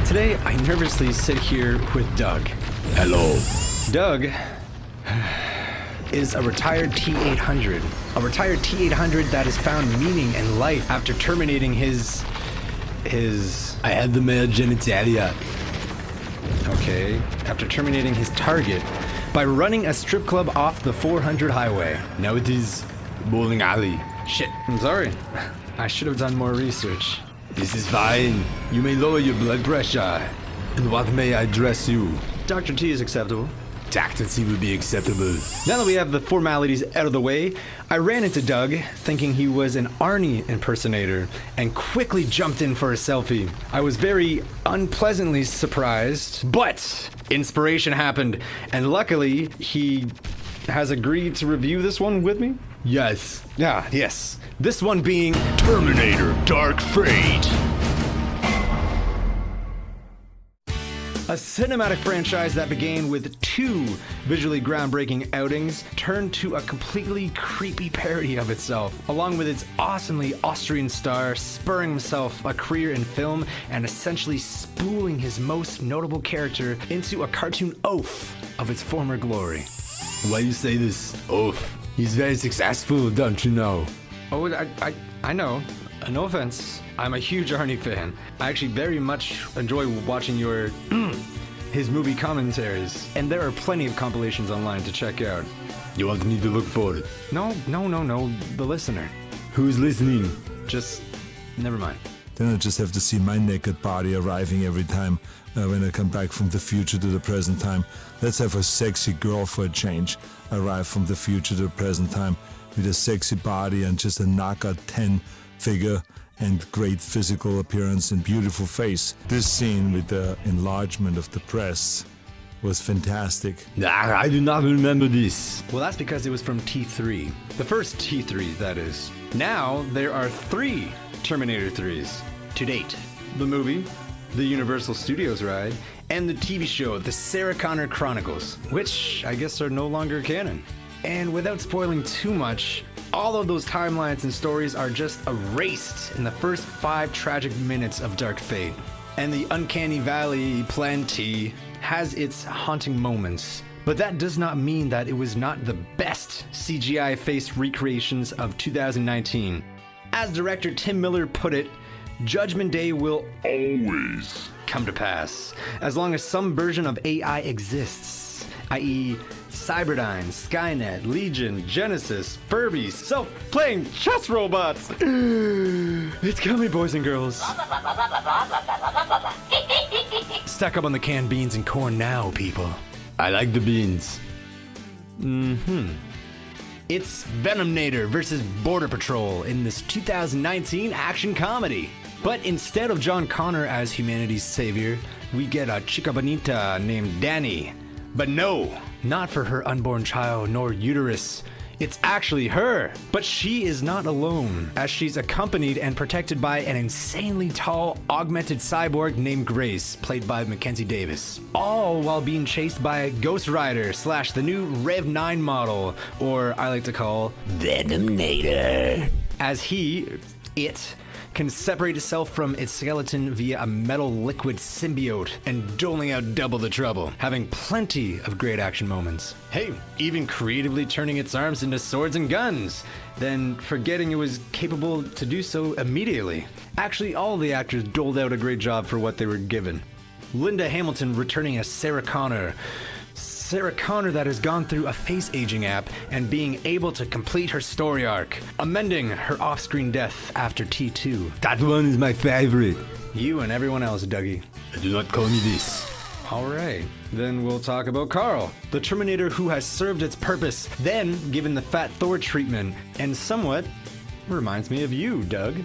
Today, I nervously sit here with Doug. Hello. Doug is a retired T-800. A retired T-800 that has found meaning in life after terminating his... I had the male genitalia. Okay. After terminating his target by running a strip club off the 400 highway. Now it is bowling alley. Shit, I'm sorry. I should have done more research. This is fine. You may lower your blood pressure. And what may I address you? Dr. T is acceptable. Dr. T would be acceptable. Now that we have the formalities out of the way, I ran into Doug thinking he was an Arnie impersonator and quickly jumped in for a selfie. I was very unpleasantly surprised, but inspiration happened, and luckily he has agreed to review this one with me. Yes. Yes. This one being Terminator Dark Fate. a cinematic franchise that began with 2 visually groundbreaking outings turned to a completely creepy parody of itself, along with its awesomely Austrian star spurring himself a career in film and essentially spooling his most notable character into a cartoon oaf of its former glory. Why you say this? Oaf. He's very successful, don't you know? Oh, I know. No offense. I'm a huge Arnie fan. I actually very much enjoy watching your his movie commentaries, and there are plenty of compilations online to check out. You want me to look for it? No. The listener. Who's listening? Just never mind. Then I just have to see my naked body arriving every time when I come back from the future to the present time. Let's have a sexy girl for a change arrive from the future to the present time with a sexy body and just a knockout 10 figure and great physical appearance and beautiful face. This scene with the enlargement of the breasts was fantastic. I do not remember this. Well, that's because it was from T3. The first T3, that is. Now, there are 3 Terminator 3s to date. The movie, the Universal Studios ride, and the TV show, The Sarah Connor Chronicles, which I guess are no longer canon. And without spoiling too much, all of those timelines and stories are just erased in the first 5 tragic minutes of Dark Fate. And the Uncanny Valley Plan T has its haunting moments, but that does not mean that it was not the best CGI face recreations of 2019. As director Tim Miller put it, Judgment Day will always come to pass, as long as some version of AI exists, i.e. Cyberdyne, Skynet, Legion, Genesis, Furbies, self-playing chess robots. It's coming, boys and girls. Stack up on the canned beans and corn now, people. I like the beans. It's Venomnator versus Border Patrol in this 2019 action comedy. But instead of John Connor as humanity's savior, we get a chica bonita named Danny. But no, not for her unborn child nor uterus. It's actually her. But she is not alone, as she's accompanied and protected by an insanely tall, augmented cyborg named Grace, played by Mackenzie Davis. All while being chased by Ghost Rider / the new Rev 9 model, or I like to call Venomnator, as it can separate itself from its skeleton via a metal liquid symbiote and doling out double the trouble, having plenty of great action moments. Hey, even creatively turning its arms into swords and guns, then forgetting it was capable to do so immediately. Actually, all the actors doled out a great job for what they were given. Linda Hamilton returning as Sarah Connor that has gone through a face aging app and being able to complete her story arc, amending her off-screen death after T2. That one is my favorite. You and everyone else, Dougie. Do not call me this. Alright, then we'll talk about Carl, the Terminator who has served its purpose, then given the Fat Thor treatment, and somewhat reminds me of you, Doug.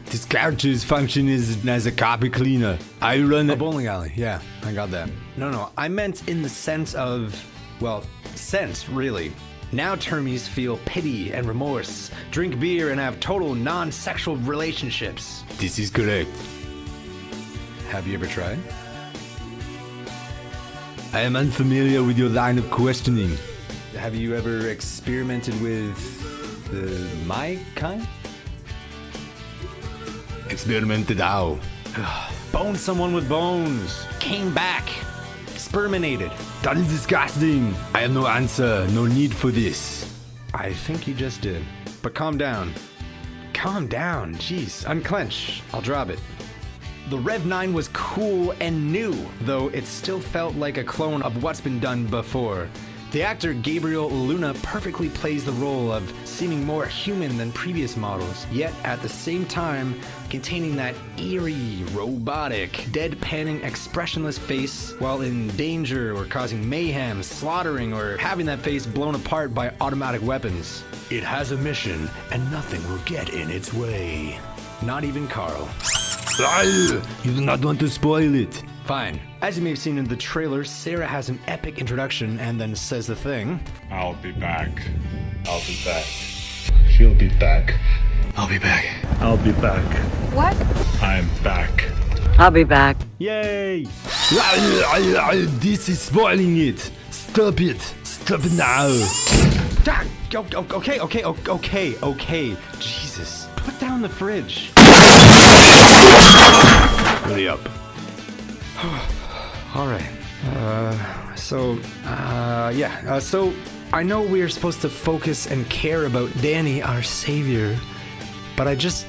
This character's function is as a copy cleaner. I run a bowling alley. Yeah, I got that. No, I meant in the sense of, well, sense, really. Now termies feel pity and remorse, drink beer, and have total non-sexual relationships. This is correct. Have you ever tried? I am unfamiliar with your line of questioning. Have you ever experimented with my kind? Experimented how? boned someone with bones, came back, sperminated. That is disgusting. I have no answer, no need for this. I think you just did. But calm down. Calm down, jeez. Unclench. I'll drop it. The Rev 9 was cool and new, though it still felt like a clone of what's been done before. The actor Gabriel Luna perfectly plays the role of seeming more human than previous models, yet at the same time containing that eerie, robotic, deadpanning, expressionless face while in danger or causing mayhem, slaughtering, or having that face blown apart by automatic weapons. It has a mission, and nothing will get in its way. Not even Carl. You do not want to spoil it. Fine. As you may have seen in the trailer, Sarah has an epic introduction and then says the thing. I'll be back. I'll be back. She'll be back. I'll be back. I'll be back. What? I'm back. I'll be back. Yay! This is spoiling it. Stop it. Stop it now. Okay. Jesus. Put down the fridge. Hurry up. All right. So I know we're supposed to focus and care about Danny, our savior, but I just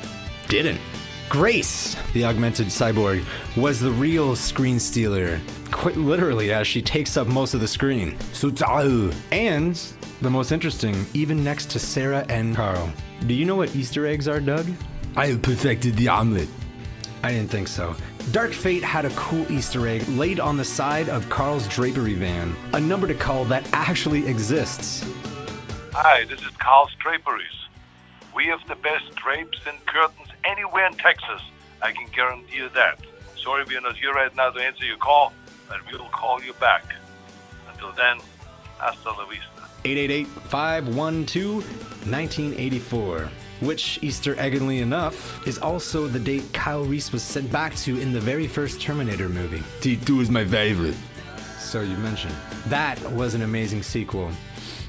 didn't. Grace, the augmented cyborg, was the real screen stealer, quite literally, as she takes up most of the screen. And the most interesting, even next to Sarah and Carl. Do you know what Easter eggs are, Doug? I have perfected the omelet. I didn't think so. Dark Fate had a cool Easter egg laid on the side of Carl's drapery van, a number to call that actually exists. Hi, this is Carl's Draperies. We have the best drapes and curtains anywhere in Texas. I can guarantee you that. Sorry we are not here right now to answer your call, but we will call you back. Until then, hasta la vista. 888-512-1984. Which, Easter eggingly enough, is also the date Kyle Reese was sent back to in the very first Terminator movie. T2 is my favorite. So you mentioned. That was an amazing sequel.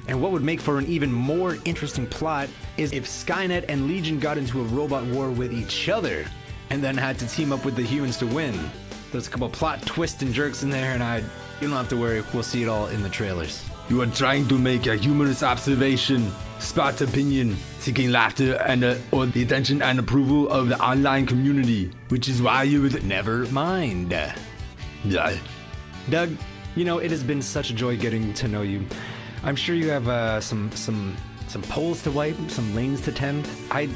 And what would make for an even more interesting plot is if Skynet and Legion got into a robot war with each other and then had to team up with the humans to win. There's a couple plot twists and jerks in there, and you don't have to worry, we'll see it all in the trailers. You are trying to make a humorous observation, spark opinion, seeking laughter and or the attention and approval of the online community, which is why you would Never mind. Yeah. Doug, it has been such a joy getting to know you. I'm sure you have some poles to wipe, some lanes to tend. I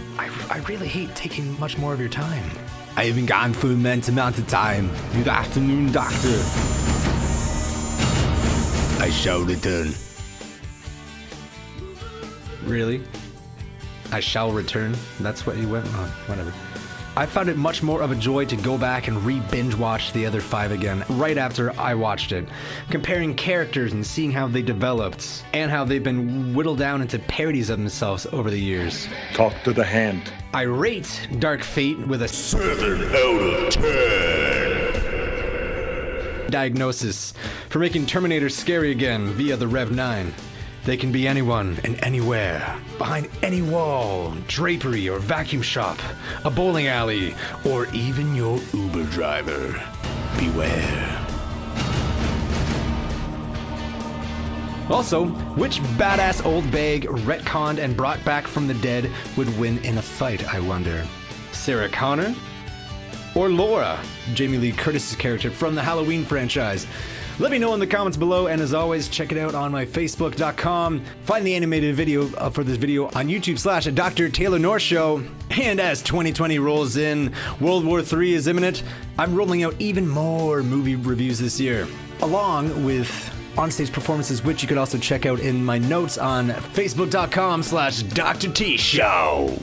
really hate taking much more of your time. I haven't gone for an immense amount of time. Good afternoon, Doctor. I shall return. Really? I shall return? That's what you went on. Whatever. I found it much more of a joy to go back and re-binge watch the other 5 again right after I watched it, comparing characters and seeing how they developed and how they've been whittled down into parodies of themselves over the years. Talk to the hand. I rate Dark Fate with a 7 out of 10. diagnosis for making Terminator scary again via the Rev 9. They can be anyone and anywhere, behind any wall, drapery or vacuum shop, a bowling alley, or even your Uber driver. Beware. Also, which badass old bag retconned and brought back from the dead would win in a fight, I wonder? Sarah Connor? Or Laura, Jamie Lee Curtis's character from the Halloween franchise? Let me know in the comments below, and as always, check it out on my Facebook.com. Find the animated video for this video on YouTube / Dr. Taylor North Show. And as 2020 rolls in, World War III is imminent, I'm rolling out even more movie reviews this year, along with onstage performances, which you could also check out in my notes on Facebook.com / Dr. T Show.